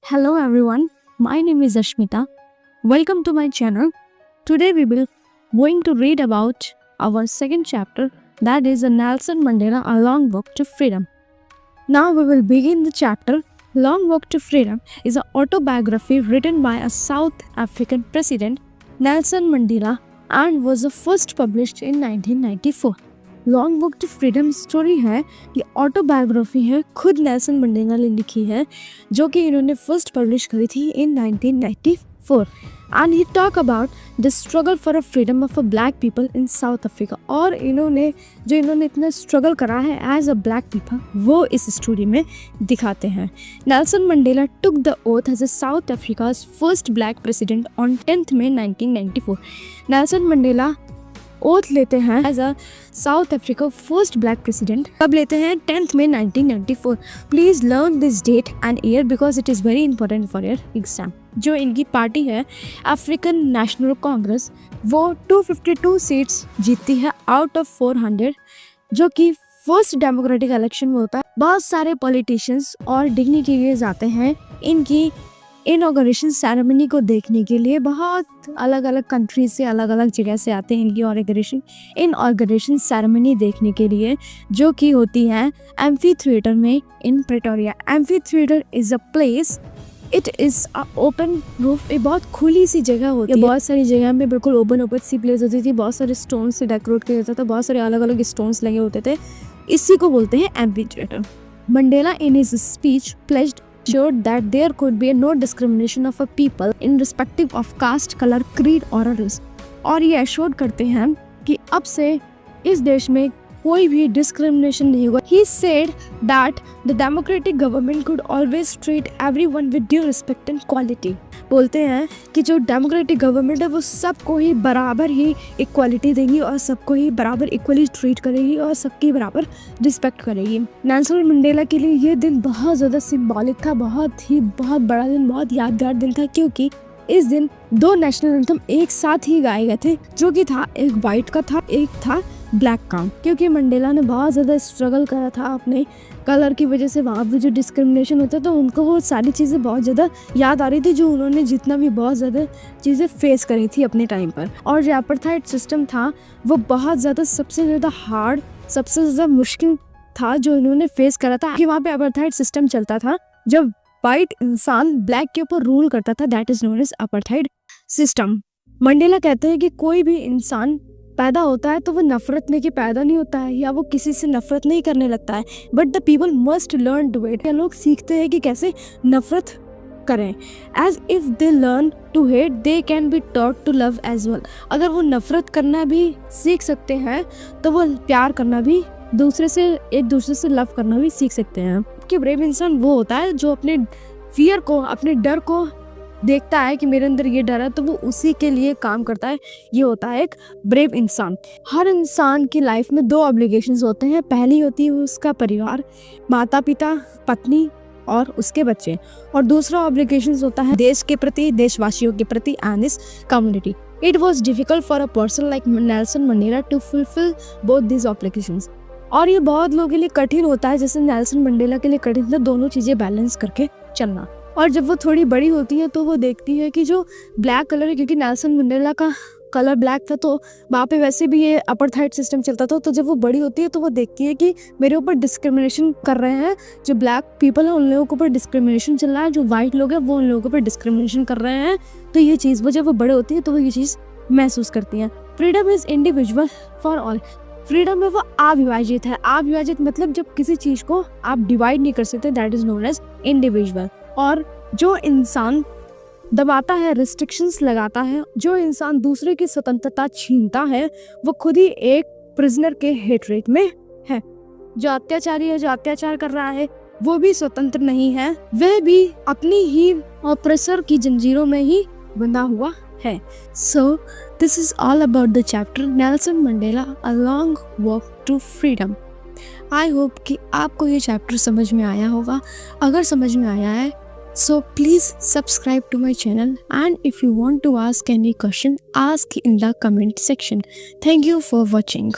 Hello everyone, my name is Ashmita. Welcome to my channel. Today we will going to read about our second chapter, that is a Nelson Mandela A Long Walk to Freedom. Now we will begin the chapter. Long Walk to Freedom is an autobiography written by a South African president, Nelson Mandela, and was first published in 1994. Long walk to freedom story है, ये autobiography है, खुद Nelson Mandela ने लिखी है, जो कि इन्होंने फर्स्ट पब्लिश करी थी इन 1994 and he talk about the struggle for a freedom of a black people in south Africa. और इन्होंने इतना स्ट्रगल करा है एज अ ब्लैक पीपल वो इस स्टोरी में दिखाते हैं। Nelson Mandela took the oath as a South Africa's first black president on 10 May 1994। Nelson Mandela oath लेते हैं as a South Africa first black president. कब लेते हैं? 10 मई 1994। Please learn this date and year because it is very important for your exam. जो इनकी party है African national Congress, वो 252 seats जीतती है आउट ऑफ 400, जो कि फर्स्ट डेमोक्रेटिक इलेक्शन में होता है। बहुत सारे पॉलिटिशियंस और डिग्निटरीज आते हैं इनकी इनॉग्रेशन सेरेमनी को देखने के लिए। बहुत अलग अलग कंट्री से, अलग अलग जगह से आते हैं इनकी इनॉग्रेशन सेरेमनी देखने के लिए, जो कि होती है एम्फी थिएटर में in Pretoria. Amphitheatre is a place, it is a open roof, ये बहुत खुली सी जगह होती है। बहुत सारी जगह में बिल्कुल ओपन सी प्लेस होती थी, बहुत सारे स्टोन से डेकोरेट किया जाता था, बहुत सारे अलग अलग स्टोन्स लगे होते थे। इसी को बोलते हैं amphi theatre. Mandela in his speech pledged assured that there could be no discrimination of a people in respective of caste, color, creed or race। और ये एश्योर्ड करते हैं कि अब से इस देश में कोई भी डिस्क्रिमिनेशन नहीं होगा। He said that the democratic government could always treat everyone with due respect and quality। बोलते हैं कि जो डेमोक्रेटिक गवर्नमेंट है वो सबको ही बराबर ही इक्वालिटी देंगी और सबको ही बराबर इक्वली ट्रीट करेगी और सबकी बराबर रिस्पेक्ट करेगी। नेल्सन मंडेला के लिए ये दिन बहुत ज़्यादा सिंबॉलिक था, बहुत बड़ा दिन, बहुत यादगार दिन था, क्योंकि इस दिन दो नेशनल एंथम एक साथ ही गाए गए थे, जो कि था एक वाइट का था, एक था ब्लैक का। क्योंकि मंडेला ने बहुत ज़्यादा स्ट्रगल करा था अपने कलर की वजह से, वहाँ पे जो डिस्क्रिमिनेशन होता तो उनको वो सारी चीज़ें बहुत ज़्यादा याद आ रही थी, जो उन्होंने जितना भी बहुत ज़्यादा चीज़ें फेस करी थी अपने टाइम पर। और जो अपार्थाइड सिस्टम था वो बहुत ज़्यादा सबसे ज़्यादा हार्ड, सबसे ज़्यादा मुश्किल था जो इन्होंने फेस करा था। कि वहाँ पे अपार्थाइड सिस्टम चलता था, जब वाइट इंसान ब्लैक के ऊपर रूल करता था, that is known as apartheid system. Mandela कहते हैं कि कोई भी इंसान पैदा होता है तो वो नफरत लेके पैदा नहीं होता है, या वो किसी से नफरत नहीं करने लगता है, but the people must learn to hate. लोग सीखते हैं कि कैसे नफरत करें। As if they learn to hate they can be taught to love as well. अगर वो नफरत करना भी सीख सकते हैं तो वो प्यार करना भी, एक दूसरे से लव करना भी सीख सकते हैं। कि ब्रेव इंसान वो होता है जो अपने फियर को, अपने डर को देखता है कि मेरे अंदर ये डर है, तो वो उसी के लिए काम करता है। ये होता है एक ब्रेव इंसान। हर इंसान की लाइफ में दो ऑब्लिगेशंस होते हैं। पहली होती है उसका परिवार, माता पिता, पत्नी और उसके बच्चे, और दूसरा ऑब्लिगेशंस होता है देश के प्रति, देशवासियों के प्रति and this community. It was difficult for a person like Nelson Mandela to fulfil both this obligations. और ये बहुत लोगों के लिए कठिन होता है, जैसे नेल्सन मंडेला के लिए कठिन था दोनों चीज़ें बैलेंस करके चलना। और जब वो थोड़ी बड़ी होती है तो वो देखती है कि जो ब्लैक कलर है, क्योंकि नेल्सन मंडेला का कलर ब्लैक था तो वहाँ पे वैसे भी ये अपार्थाइड सिस्टम चलता था। तो जब वो बड़ी होती है तो वो देखती है कि मेरे ऊपर डिस्क्रिमिनेशन कर रहे हैं, जो ब्लैक पीपल है उन लोगों के ऊपर डिस्क्रिमिनेशन चल रहा है, जो वाइट लोग हैं वो उन लोगों के ऊपर डिस्क्रिमिनेशन कर रहे हैं। तो ये चीज़ वो जब वो बड़े होती है तो वो ये चीज़ महसूस करती हैं। Freedom is individual for all. Freedom है वो अविभाजित है। अविभाजित मतलब जब किसी चीज़ को आप डिवाइड नहीं कर सकते, that is known as individual. और जो इंसान दबाता है, रिस्ट्रिक्शंस लगाता है, जो इंसान दूसरे की स्वतंत्रता छीनता है, वो खुद ही एक प्रिजनर के हेट्रेट में है। जो अत्याचारी है, जो अत्याचार कर रहा है, वो भी स्वतंत्र नहीं है, वह भी अपनी ही ऑप्रेसर की जंजीरों में ही बंधा हुआ है। So this is all about the chapter Nelson Mandela a long walk to freedom. I hope कि आपको ये चैप्टर समझ में आया होगा। अगर समझ में आया है so please subscribe to my channel, and if you want to ask any question, ask in the comment section. Thank you for watching.